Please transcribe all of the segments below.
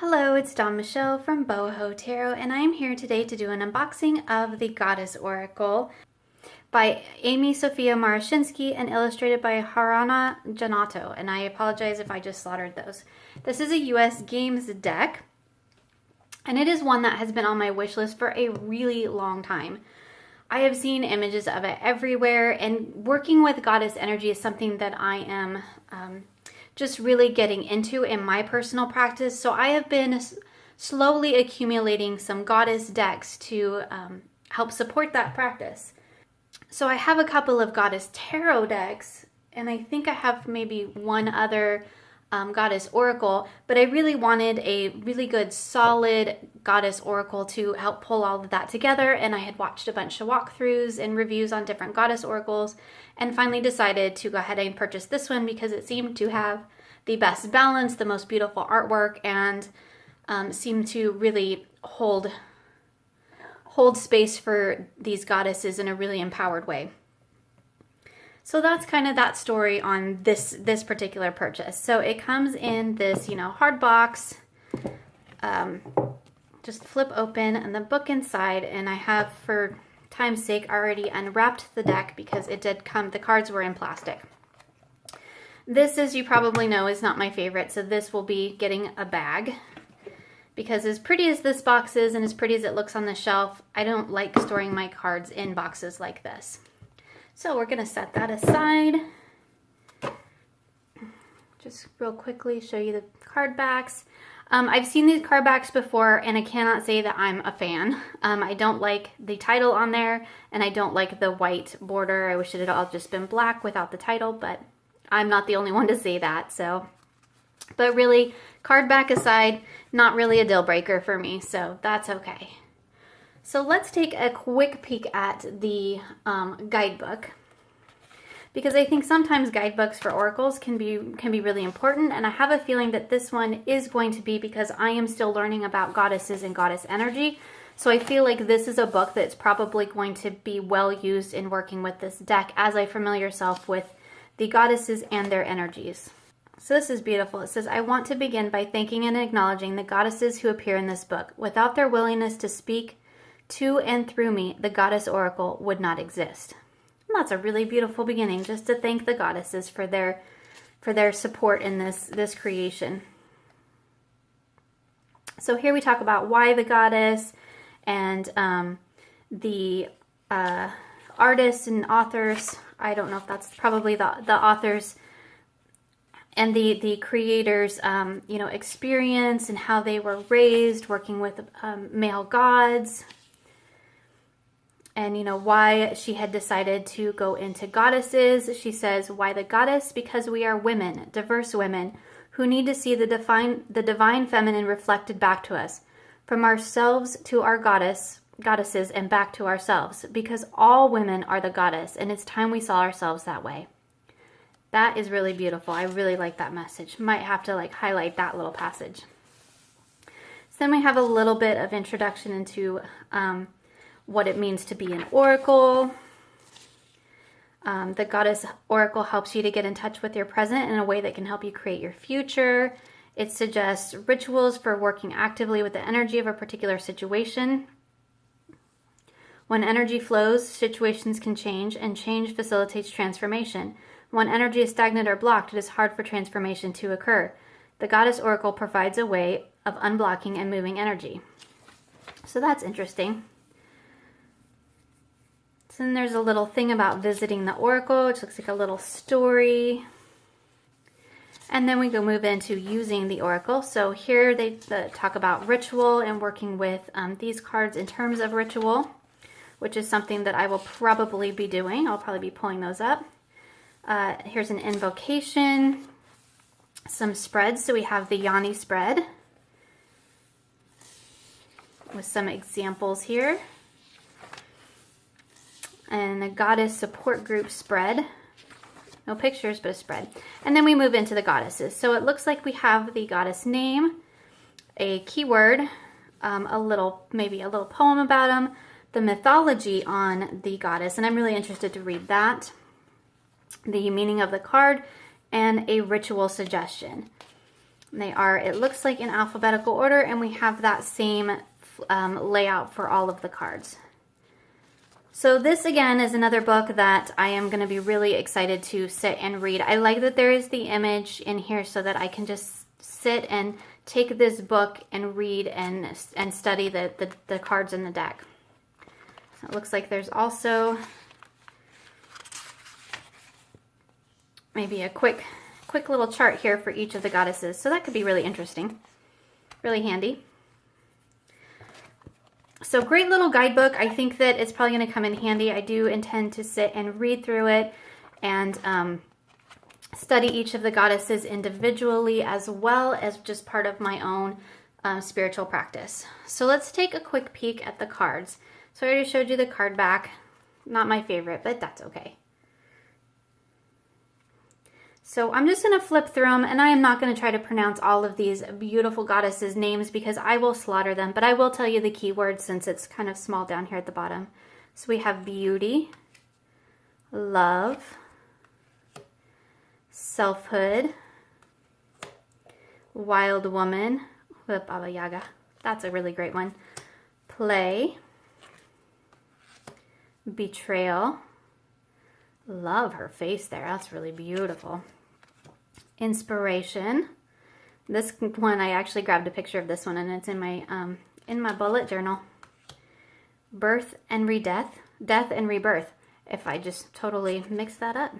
Hello, it's Dawn Michelle from Boho Tarot, and I am here today to do an unboxing of the Goddess Oracle by Amy Sophia Marashinsky and illustrated by Hrana Janto, and I apologize if I just slaughtered those. This is a US Games deck, and it is one that has been on my wish list for a really long time. I have seen images of it everywhere, and working with goddess energy is something that I am just really getting into in my personal practice. So I have been slowly accumulating some goddess decks to help support that practice. So I have a couple of goddess tarot decks, and I think I have maybe one other goddess oracle, but I really wanted a really good solid goddess oracle to help pull all of that together. And I had watched a bunch of walkthroughs and reviews on different goddess oracles and finally decided to go ahead and purchase this one because it seemed to have the best balance, the most beautiful artwork, and seemed to really hold space for these goddesses in a really empowered way. So that's kind of that story on this particular purchase. So it comes in this, hard box. Just flip open and the book inside, and I have, for time's sake, already unwrapped the deck because it did come, the cards were in plastic. This, as you probably know, is not my favorite, so this will be getting a bag. Because as pretty as this box is and as pretty as it looks on the shelf, I don't like storing my cards in boxes like this. So we're going to set that aside. Just real quickly show you the card backs. I've seen these card backs before, and I cannot say that I'm a fan. I don't like the title on there, and I don't like the white border. I wish it had all just been black without the title, but I'm not the only one to say that. So, but really, card back aside, not really a deal breaker for me, so that's okay. So let's take a quick peek at the guidebook, because I think sometimes guidebooks for oracles can be really important, and I have a feeling that this one is going to be, because I am still learning about goddesses and goddess energy. So I feel like this is a book that's probably going to be well used in working with this deck as I familiar myself with the goddesses and their energies. So this is beautiful. It says, I want to begin by thanking and acknowledging the goddesses who appear in this book. Without their willingness to speak to and through me, the goddess oracle would not exist. And that's a really beautiful beginning, just to thank the goddesses for their support in this creation. So here we talk about why the goddess, and the artists and authors. I don't know if that's probably the authors and the creators, experience and how they were raised working with male gods. And, why she had decided to go into goddesses. She says, why the goddess? Because we are women, diverse women, who need to see the divine feminine reflected back to us. From ourselves to our goddesses and back to ourselves. Because all women are the goddess, and it's time we saw ourselves that way. That is really beautiful. I really like that message. Might have to highlight that little passage. So then we have a little bit of introduction into what it means to be an oracle. The goddess oracle helps you to get in touch with your present in a way that can help you create your future. It suggests rituals for working actively with the energy of a particular situation. When energy flows, situations can change, and change facilitates transformation. When energy is stagnant or blocked, it is hard for transformation to occur. The goddess oracle provides a way of unblocking and moving energy. So that's interesting. So then there's a little thing about visiting the oracle, which looks like a little story. And then we go move into using the oracle. So here they talk about ritual and working with these cards in terms of ritual, which is something that I will probably be doing. I'll probably be pulling those up. Here's an invocation, some spreads. So we have the Yanni spread with some examples here. And a goddess support group spread. No pictures, but a spread. And then we move into the goddesses. So it looks like we have the goddess name, a keyword, maybe a little poem about them, the mythology on the goddess, and I'm really interested to read that, the meaning of the card, and a ritual suggestion. They are, it looks like in alphabetical order, and we have that same layout for all of the cards. So this again is another book that I am going to be really excited to sit and read. I like that there is the image in here so that I can just sit and take this book and read and study the cards in the deck. So it looks like there's also maybe a quick little chart here for each of the goddesses. So that could be really interesting, really handy. So great little guidebook. I think that it's probably going to come in handy. I do intend to sit and read through it and study each of the goddesses individually, as well as just part of my own spiritual practice. So let's take a quick peek at the cards. So I already showed you the card back. Not my favorite, but that's okay. So I'm just going to flip through them, and I am not going to try to pronounce all of these beautiful goddesses' names because I will slaughter them, but I will tell you the keywords since it's kind of small down here at the bottom. So we have beauty, love, selfhood, wild woman, Baba Yaga, that's a really great one, play, betrayal, love her face there, that's really beautiful. Inspiration. This one, I actually grabbed a picture of this one, and it's in my bullet journal. Birth and death and rebirth. If I just totally mix that up.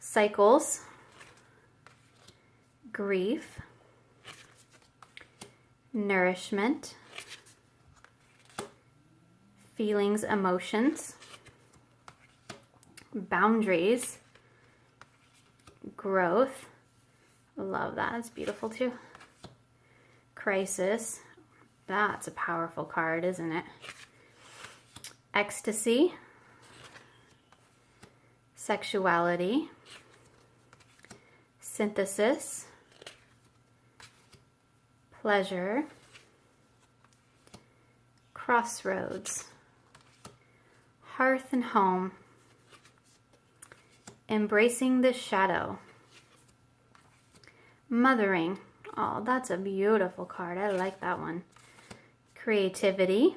Cycles. Grief. Nourishment. Feelings, emotions. Boundaries. Growth. Love that. It's beautiful too. Crisis. That's a powerful card, isn't it? Ecstasy. Sexuality. Synthesis. Pleasure. Crossroads. Hearth and home. Embracing the shadow. Mothering. Oh, that's a beautiful card. I like that one. Creativity.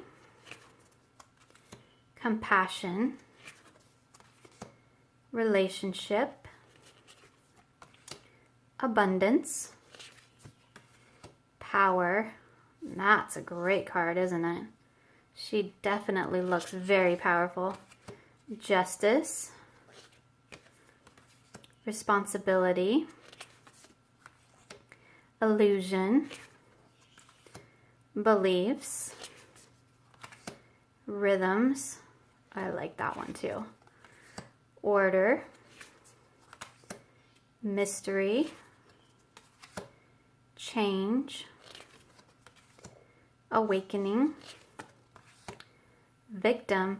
Compassion. Relationship. Abundance. Power. That's a great card, isn't it? She definitely looks very powerful. Justice. Responsibility, illusion, beliefs, rhythms, I like that one too, order, mystery, change, awakening, victim.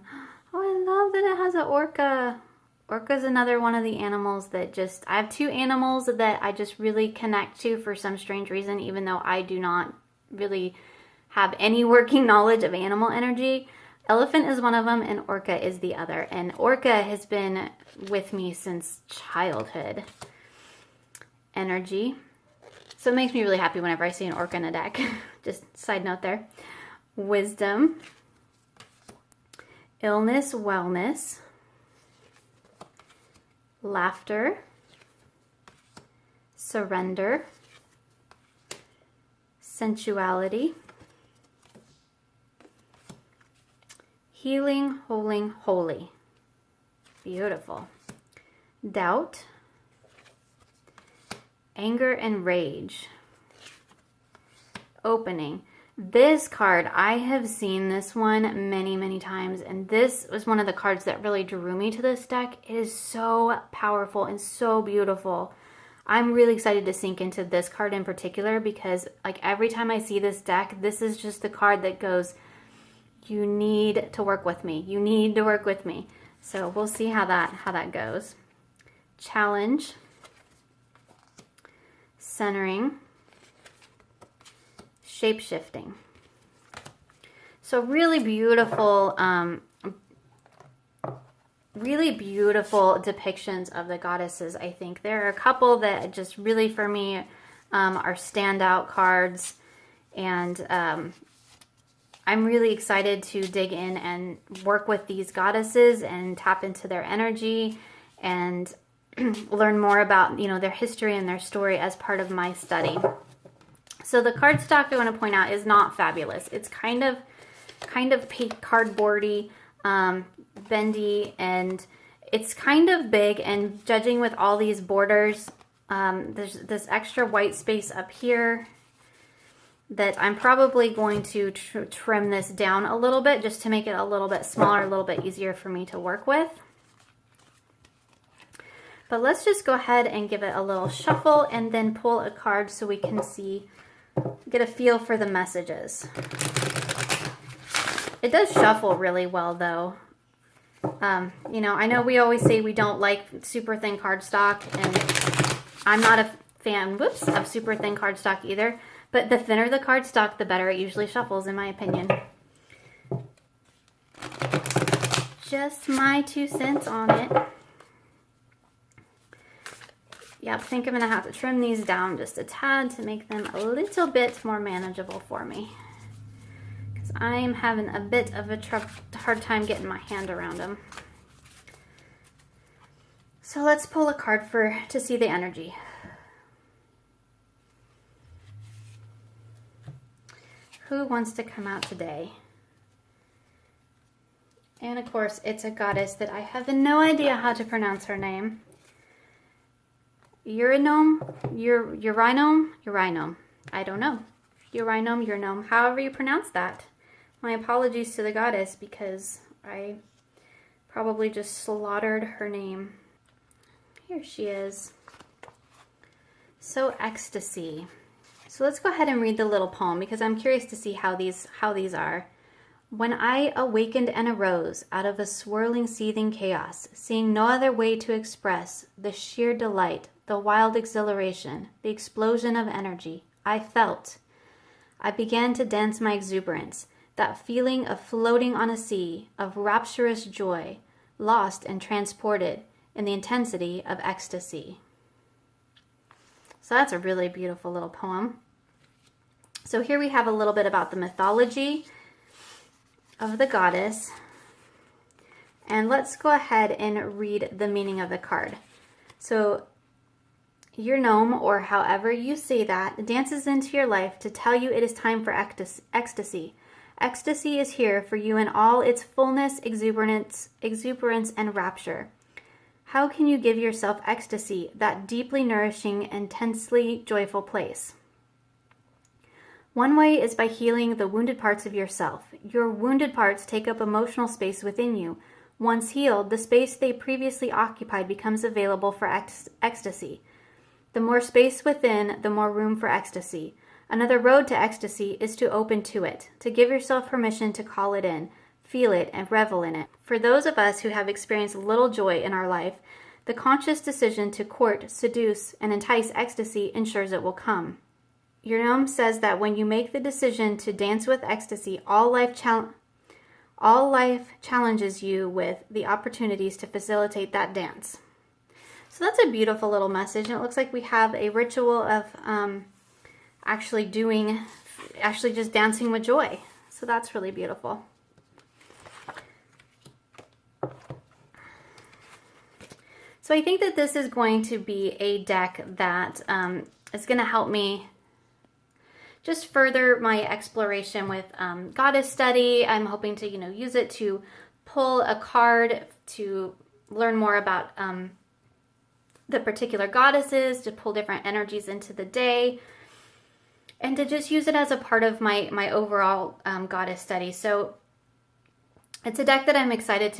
Oh, I love that it has an orca. Orca is another one of the animals that just, I have two animals that I just really connect to for some strange reason, even though I do not really have any working knowledge of animal energy. Elephant is one of them and orca is the other. And orca has been with me since childhood. Energy. So it makes me really happy whenever I see an orca in a deck. Just side note there. Wisdom. Illness, wellness. Laughter, surrender, sensuality, healing, holding, holy. Beautiful. Doubt, anger and rage, opening. This card, I have seen this one many, many times, and this was one of the cards that really drew me to this deck. It is so powerful and so beautiful. I'm really excited to sink into this card in particular because like every time I see this deck, this is just the card that goes, you need to work with me. You need to work with me. So we'll see how that goes. Challenge, centering, shape-shifting. So really beautiful depictions of the goddesses, I think. There are a couple that just really, for me, are standout cards, and I'm really excited to dig in and work with these goddesses and tap into their energy and learn more about, their history and their story as part of my study. So the cardstock I want to point out is not fabulous. It's kind of cardboardy, bendy, and it's kind of big, and judging with all these borders, there's this extra white space up here that I'm probably going to trim this down a little bit just to make it a little bit smaller, a little bit easier for me to work with. But let's just go ahead and give it a little shuffle and then pull a card so we can get a feel for the messages. It does shuffle really well though. I know we always say we don't like super thin cardstock, and I'm not a fan, of super thin cardstock either, but the thinner the cardstock, the better it usually shuffles, in my opinion. Just my 2 cents on it. Yeah, I think I'm going to have to trim these down just a tad to make them a little bit more manageable for me, because I'm having a bit of a hard time getting my hand around them. So let's pull a card to see the energy. Who wants to come out today? And of course, it's a goddess that I have no idea how to pronounce her name. Urinome? I don't know. Urinome, however you pronounce that. My apologies to the goddess, because I probably just slaughtered her name. Here she is. So ecstasy. So let's go ahead and read the little poem, because I'm curious to see how these are. When I awakened and arose out of a swirling, seething chaos, seeing no other way to express the sheer delight, the wild exhilaration, the explosion of energy I felt, I began to dance my exuberance, that feeling of floating on a sea of rapturous joy, lost and transported in the intensity of ecstasy. So that's a really beautiful little poem. So here we have a little bit about the mythology of the goddess. And let's go ahead and read the meaning of the card. So your gnome, or however you say that, dances into your life to tell you it is time for ecstasy. Ecstasy is here for you in all its fullness, exuberance, and rapture. How can you give yourself ecstasy, that deeply nourishing, intensely joyful place? One way is by healing the wounded parts of yourself. Your wounded parts take up emotional space within you. Once healed, the space they previously occupied becomes available for ecstasy. The more space within, the more room for ecstasy. Another road to ecstasy is to open to it, to give yourself permission to call it in, feel it, and revel in it. For those of us who have experienced little joy in our life, the conscious decision to court, seduce, and entice ecstasy ensures it will come. Your gnome says that when you make the decision to dance with ecstasy, all life challenges you with the opportunities to facilitate that dance. So that's a beautiful little message, and it looks like we have a ritual of actually just dancing with joy. So that's really beautiful. So I think that this is going to be a deck that is going to help me just further my exploration with goddess study. I'm hoping to, use it to pull a card to learn more about the particular goddesses, to pull different energies into the day, and to just use it as a part of my overall goddess study. So it's a deck that I'm excited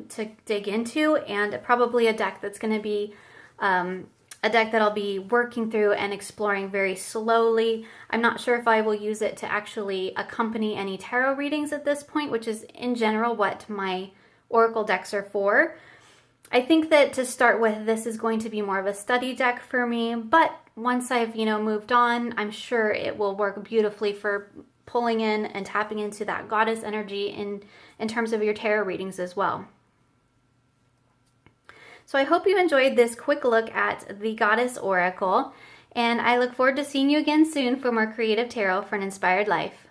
to dig into, and probably a deck that's going to be a deck that I'll be working through and exploring very slowly. I'm not sure if I will use it to actually accompany any tarot readings at this point, which is in general what my oracle decks are for. I think that to start with, this is going to be more of a study deck for me, but once I've, moved on, I'm sure it will work beautifully for pulling in and tapping into that goddess energy in terms of your tarot readings as well. So I hope you enjoyed this quick look at the Goddess Oracle, And I look forward to seeing you again soon for more creative tarot for an inspired life.